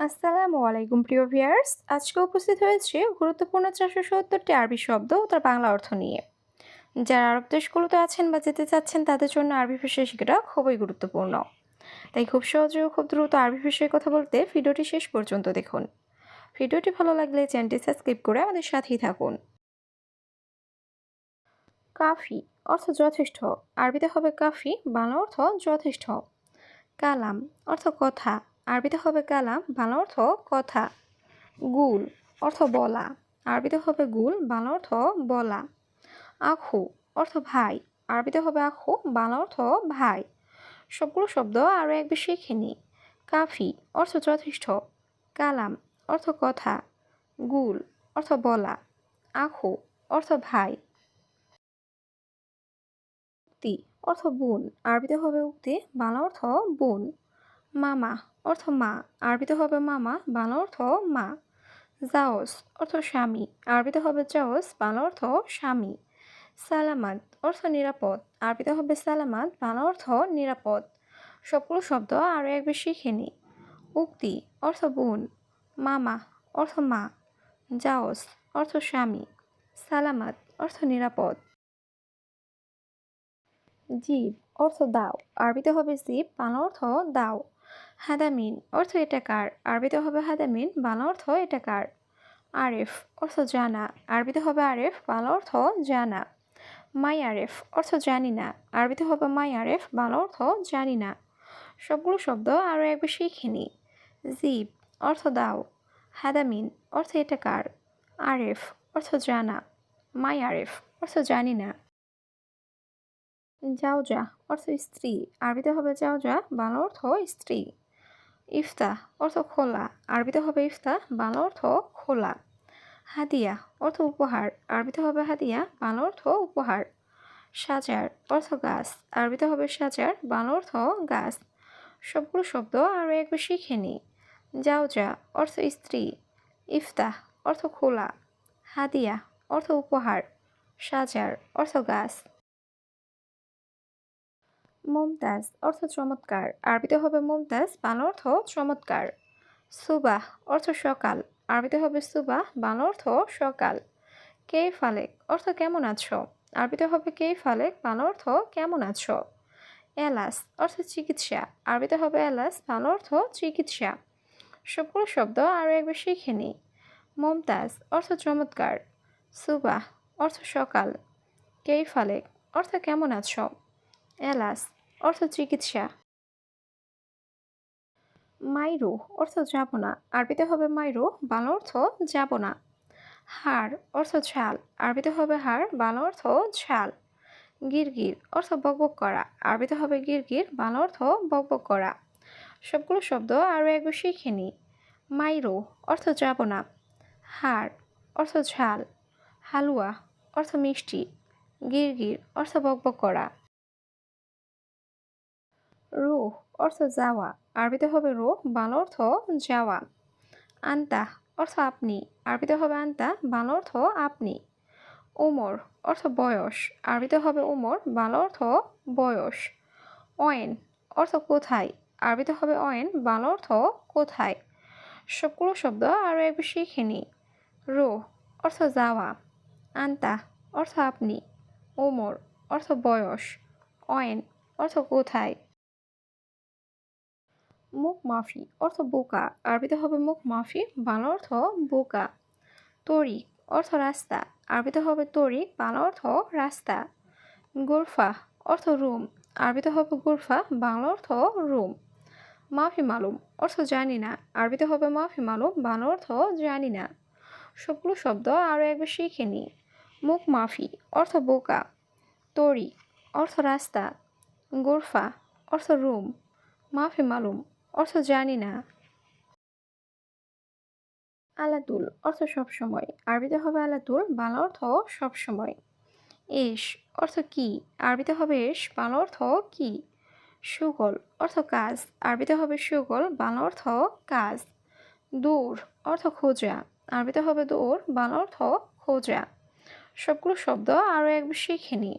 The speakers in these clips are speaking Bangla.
আসসালামু আলাইকুম প্রিয় ভিউয়ার্স। আজকে উপস্থিত হয়েছে গুরুত্বপূর্ণ 470টি আরবি শব্দ ও তার বাংলা অর্থ নিয়ে। যারা আরব দেশগুলোতে আছেন বা যেতে চাচ্ছেন তাদের জন্য আরবি ভাষা শেখাটা খুবই গুরুত্বপূর্ণ। তাই খুব সহজে ও খুব দ্রুত আরবি ভাষায় কথা বলতে ভিডিওটি শেষ পর্যন্ত দেখুন। ভিডিওটি ভালো লাগলে চ্যানেলটি সাবস্ক্রাইব করে আমাদের সাথেই থাকুন। কাফি অর্থ যথেষ্ট, আরবিতে হবে কাফি, বাংলা অর্থ যথেষ্ট। কালাম অর্থ কথা, আরবিতে হবে কালাম, বাংলা অর্থ কথা। গুল অর্থ বলা, আরবিতে হবে গুল, বাংলা অর্থ বলা। আখু অর্থ ভাই, আরবিতে হবে আখু, বাংলা অর্থ ভাই। সবগুলো শব্দ আরও একবার শিখে নিই। কাফি অর্থ যথেষ্ট, কালাম অর্থ কথা, গুল অর্থ বলা, আখু অর্থ ভাই। উক্তি অর্থ বোন, আরবিতে হবে উক্তি, বাংলা অর্থ বোন। মামা অর্থ মা, আরবিতে হবে মামা, বাংলা অর্থ মা। জাওজ অর্থ স্বামী, আরবিতে হবে জাওজ, বাংলা অর্থ স্বামী। সালামাত অর্থ নিরাপদ, আরবিতে হবে সালামাত, বাংলা অর্থ নিরাপদ। সবগুলো শব্দ আরও একবার শিখে নিই। উক্তি অর্থ বোন, মামা অর্থ মা, জাওজ অর্থ স্বামী, সালামাত অর্থ নিরাপদ। জিব অর্থ দাও, আরবিতে হবে জিব, বাংলা অর্থ দাও। হাদামিন অর্থ এটা কার, আরবিতে হবে হাদামিন, বাংলা অর্থ এটা কার। আরেফ অর্থ জানা, আরবিতে হবে আরেফ, বাংলা অর্থ জানা। মাই আরেফ অর্থ জানি না, আরবিতে হবে মাই আরেফ, বাংলা অর্থ জানি না। সবগুলো শব্দ আরও একবার শিখে নিই। জিব অর্থ দাও, হাদামিন অর্থ এটা কার, আরেফ অর্থ জানা, মাই আরেফ অর্থ জানি না। জাওজা অর্থ স্ত্রী, আরবিতে হবে জাওজা, বাংলা অর্থ স্ত্রী। ইফতাহ অর্থ খোলা, আরবিতে হবে ইফতাহ, বাংলা অর্থ খোলা। হাদিয়া অর্থ উপহার, আরবিতে হবে হাদিয়া, বাংলা অর্থ উপহার। সাজার অর্থ গাছ, আরবিতে হবে সাজার, বাংলা অর্থ গাছ। সবগুলো শব্দ আরও একবার শিখে নিই। জাওজা অর্থ স্ত্রী, ইফতাহ অর্থ খোলা, হাদিয়া অর্থ উপহার, সাজার অর্থ গাছ। মুমতাজ অর্থ চমৎকার, আরবিতে হবে মুমতাজ, বাংলা অর্থ চমৎকার। সুবাহ অর্থ সকাল, আরবিতে হবে সুবাহ, বাংলা অর্থ সকাল। কেইফ আলেক অর্থ কেমন আছো, আরবিতে হবে কেইফ আলেক, বাংলা অর্থ কেমন আছো। এলাস অর্থ চিকিৎসা, আরবিতে হবে এলাস, বাংলা অর্থ চিকিৎসা। সবগুলো শব্দ আরও একবার শিখে নিই। মুমতাজ অর্থ চমৎকার, সুবাহ অর্থ সকাল, কেইফ আলেক অর্থ কেমন আছো, এলাস অর্থ চিকিৎসা। মাইরু অর্থ যাব না, আরবিতে হবে মাইরু, বাংলা অর্থ যাব না। হাড় অর্থ ছাল, আরবিতে হবে হাড়, বাংলা অর্থ ছাল। গিরগির অর্থ বকবক করা, আরবিতে হবে গিরগির, বাংলা অর্থ বকবক করা। সবগুলো শব্দ আরও একবার শিখে নিই। মাইরু অর্থ যাব না, হাড় অর্থ ঝাল, হালুয়া অর্থ মিষ্টি, গিরগির অর্থ বকবক করা। রুহ অর্থ যাওয়া, আরবিতে হবে রুহ, বাংলা অর্থ যাওয়া। আন্তা অর্থ আপনি, আরবিতে হবে আন্তা, বাংলা অর্থ আপনি। ওমর অর্থ বয়স, আরবিতে হবে ওমর, বাংলা অর্থ বয়স। অয়েন অর্থ কোথায়, আরবিতে হবে অয়েন, বাংলা অর্থ কোথায়। সবগুলো শব্দ আরও একবার শিখে নিই। রুহ অর্থ যাওয়া, আন্তা অর্থ আপনি, ওমর অর্থ বয়স, অয়েন অর্থ কোথায়। মুখ মাফি অর্থ বোকা, আরবিতে হবে মুখ মাফি, বাংলা অর্থ বোকা। তরিক অর্থ রাস্তা, আরবিতে হবে তরিক, বাংলা অর্থ রাস্তা। গোরফা অর্থ রুম, আরবিতে হবে গোরফা, বাংলা অর্থ রুম। মাফি মালুম অর্থ জানি না, আরবিতে হবে মাফি মালুম, বাংলা অর্থ জানি না। সবগুলো শব্দ আরও একবার শিখে নিই। মুখ মাফি অর্থ বোকা, তরিক অর্থ রাস্তা, গোরফা অর্থ রুম, মাফি মালুম অর্থ জানি না। আলাতুল অর্থ সবসময়, আরবিতে হবে আলাতুল, বাংলা অর্থ সবসময়। এশ অর্থ কি, আরবিতে হবে এশ, বাংলা অর্থ কি। সুগল অর্থ কাজ, আরবিতে হবে সুগল, বাংলা অর্থ কাজ। দূর অর্থ খোঁজা, আরবিতে হবে দূর, বাংলা অর্থ খোঁজা। সবগুলো শব্দ আরও একবার শিখে নিই।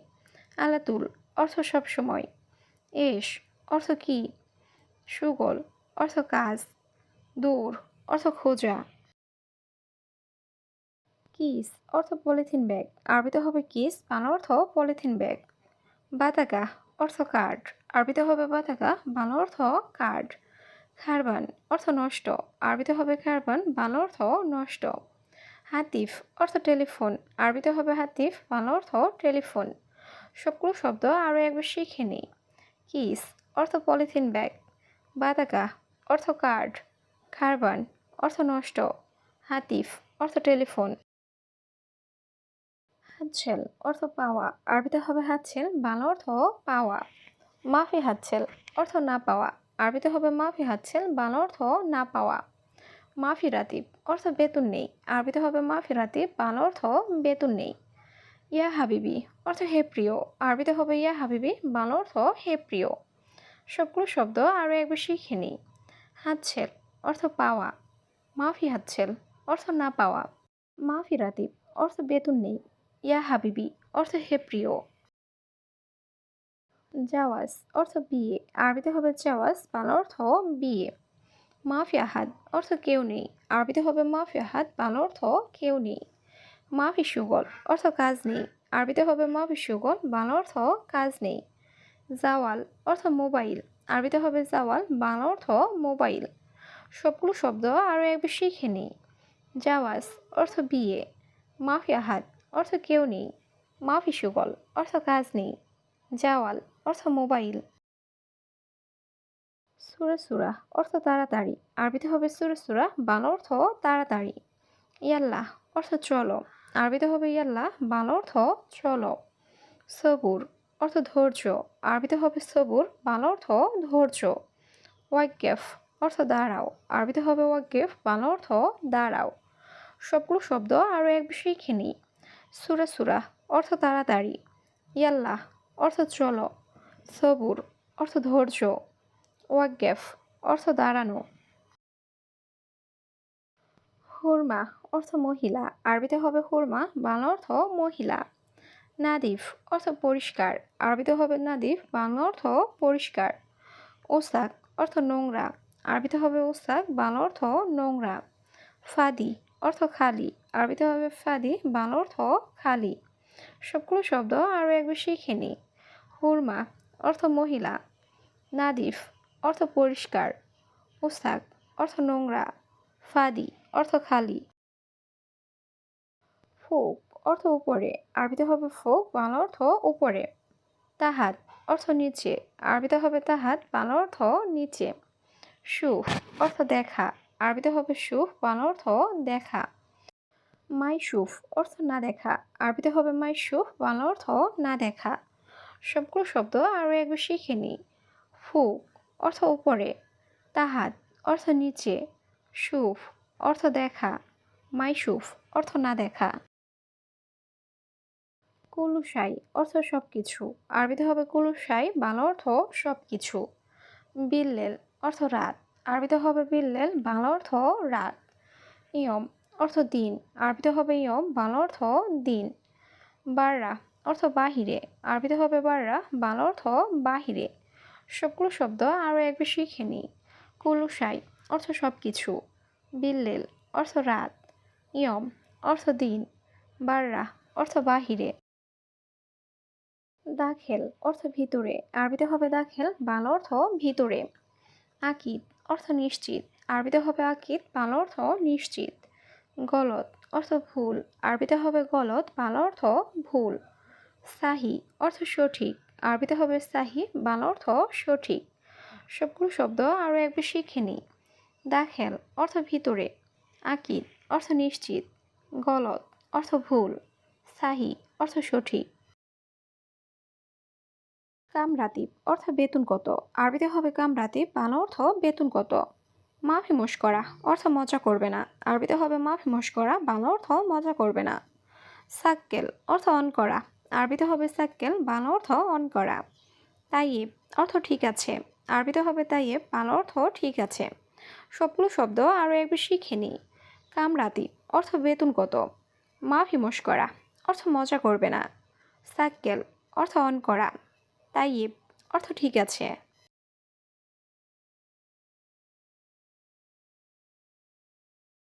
আলাতুল অর্থ সবসময়, এশ অর্থ কি, সুগল অর্থ কাজ, দূর অর্থ খোঁজা। কিস অর্থ পলিথিন ব্যাগ, আরবিতে হবে কিস, বাংলা অর্থ পলিথিন ব্যাগ। বাতাকা অর্থ কার্ড, আরবিতে হবে বাতাকা, বাংলা অর্থ কার্ড। খারবান অর্থ নষ্ট, আরবিতে হবে খারবান, বাংলা অর্থ নষ্ট। হাতিফ অর্থ টেলিফোন, আরবিতে হবে হাতিফ, বাংলা অর্থ টেলিফোন। সবগুলো শব্দ আরও একবার শিখে নিই। কিস অর্থ পলিথিন ব্যাগ, বাতাকা অর্থ কার্ড, খারবান অর্থ নষ্ট, হাতিফ অর্থ টেলিফোন। হাতছেল অর্থ পাওয়া, আরবিতে হবে হাতছেল, বাংলা অর্থ পাওয়া। মাফি হাতছেল অর্থ না পাওয়া, আরবিতে হবে মাফি হাতছেল, বাংলা অর্থ না পাওয়া। মাফি রাতিব অর্থ বেতন নেই, আরবিতে হবে মাফি রাতিব, বাংলা অর্থ বেতন নেই। ইয়া হাবিবি অর্থ হে প্রিয়, আরবিতে হবে ইয়া হাবিবি, বাংলা অর্থ হে প্রিয়। সবগুলো শব্দ আরও একবার শিখে নিই। হাতছেল অর্থ পাওয়া, মাফি হাতছেল অর্থ না পাওয়া। মাফি রাতিব অর্থ বেতন নেই, ইয়া হাবিবি অর্থ হে প্রিয়। জাওয়াজ অর্থ বিয়ে, আরবিতে হবে জাওয়াজ, বাংলা অর্থ বিয়ে। মাফি আহাদ অর্থ কেউ নেই, আরবিতে হবে মাফি আহাদ, বাংলা অর্থ কেউ নেই। মাফি সুগল অর্থ কাজ নেই, আরবিতে হবে মাফি সুগল, বাংলা অর্থ কাজ নেই। জাওয়াল অর্থ মোবাইল, আরবিতে হবে জাওয়াল, বাংলা অর্থ মোবাইল। সবগুলো শব্দ আরও একবার শিখে নিই। জাওয়াজ অর্থ বিয়ে, মাফি আহাদ অর্থ কেউ নেই, মাফি সুগল অর্থ কাজ নেই, জাওয়াল অর্থ মোবাইল। সুরা সুরা অর্থ তাড়াতাড়ি, আরবিতে হবে সুরা সুরা, বাংলা অর্থ তাড়াতাড়ি। ইয়াল্লাহ অর্থ চলো, আরবিতে হবে ইয়াল্লাহ, বাংলা অর্থ চলো। সবুর অর্থ ধৈর্য, আরবিতে হবে সবুর, বাংলা অর্থ ধৈর্য। ওয়াক্কেফ অর্থ দাঁড়াও, আরবিতে হবে ওয়াক্কেফ, বাংলা অর্থ দাঁড়াও। সবগুলো শব্দ আরও একবার শিখে নিই। সুরা সুরা অর্থ তাড়াতাড়ি, ইয়াল্লাহ অর্থ চলো, সবুর অর্থ ধৈর্য, ওয়াক্কেফ অর্থ দাঁড়ানো। হুরমা অর্থ মহিলা, আরবিতে হবে হুরমা, বাংলা অর্থ মহিলা। নাদিফ অর্থ পরিষ্কার, আরবিতে হবে নাদিফ, বাংলা অর্থ পরিষ্কার। ওসাক অর্থ নোংরা, আরবিতে হবে ওসাক, বাংলা অর্থ নোংরা। ফাদি অর্থ খালি, আরবিতে হবে ফাদি, বাংলা অর্থ খালি। সবগুলো শব্দ আরও একবার শিখে নিই। হুরমা অর্থ মহিলা, নাদিফ অর্থ পরিষ্কার, ওসাক অর্থ নোংরা, ফাদি অর্থ খালি। ফোক অর্থ উপরে, আরবিতে হবে ফোক, বাংলা অর্থ উপরে। তাহাত অর্থ নিচে, আরবিতে হবে তাহাত, বাংলা অর্থ নিচে। সুফ অর্থ দেখা, আরবিতে হবে সুফ, বাংলা অর্থ দেখা। মাইশুফ অর্থ না দেখা, আরবিতে হবে মাইশুফ, বাংলা অর্থ না দেখা। সবগুলো শব্দ আরও একবার শিখে নিই। ফুক অর্থ উপরে, তাহাত অর্থ নিচে, সুফ অর্থ দেখা, মাইশুফ অর্থ না দেখা। কুলুসাই অর্থ সব কিছু, আরবিতে হবে কুলুসাই, বাংলা অর্থ সব কিছু। বিল্লেল অর্থ রাত, আরবিতে হবে বিল্লেল, বাংলা অর্থ রাত। ইয়ম অর্থ দিন, আরবিতে হবে ইয়ম, বাংলা অর্থ দিন। বাররা অর্থ বাহিরে, আরবিতে হবে বাররা, বাংলা অর্থ বাহিরে। সবগুলো শব্দ আরও একবার শিখে নিই। কুলুসাই অর্থ সব কিছু, বিল্লেল অর্থ রাত, ইয়ম অর্থ দিন, বাররা অর্থ বাহিরে। দাখেল অর্থ ভিতরে, আরবিতে হবে দাখেল, বাংলা অর্থ ভিতরে। আকিদ অর্থ নিশ্চিত, আরবিতে হবে আকিদ, বাংলা অর্থ নিশ্চিত। গলত অর্থ ভুল, আরবিতে হবে গলত, বাংলা অর্থ ভুল। সাহি অর্থ সঠিক, আরবিতে হবে সাহি, বাংলা অর্থ সঠিক। সবগুলো শব্দ আরও একবার শিখে নিই। দাখেল অর্থ ভিতরে, আকিদ অর্থ নিশ্চিত, গলত অর্থ ভুল, সাহি অর্থ সঠিক। কামরাতিব অর্থ বেতন কত, আরবিতে হবে কামরাতিব, বাংলা অর্থ বেতন কত। মাফি মশকরা অর্থ মজা করবে না, আরবিতে হবে মাফি মশকরা, বাংলা অর্থ মজা করবে না। সাক্কেল অর্থ অন করা, আরবিতে হবে সাক্কেল, বাংলা অর্থ অন করা। তাইয়েব অর্থ ঠিক আছে, আরবিতে হবে তাইয়েব, বাংলা অর্থ ঠিক আছে। সবগুলো শব্দ আরও একবার শিখে নিই। কামরাতিব অর্থ বেতন কত, মাফি মশকরা অর্থ মজা করবে না, সাক্কেল অর্থ অন করা, তাইয়েব অর্থ ঠিক আছে।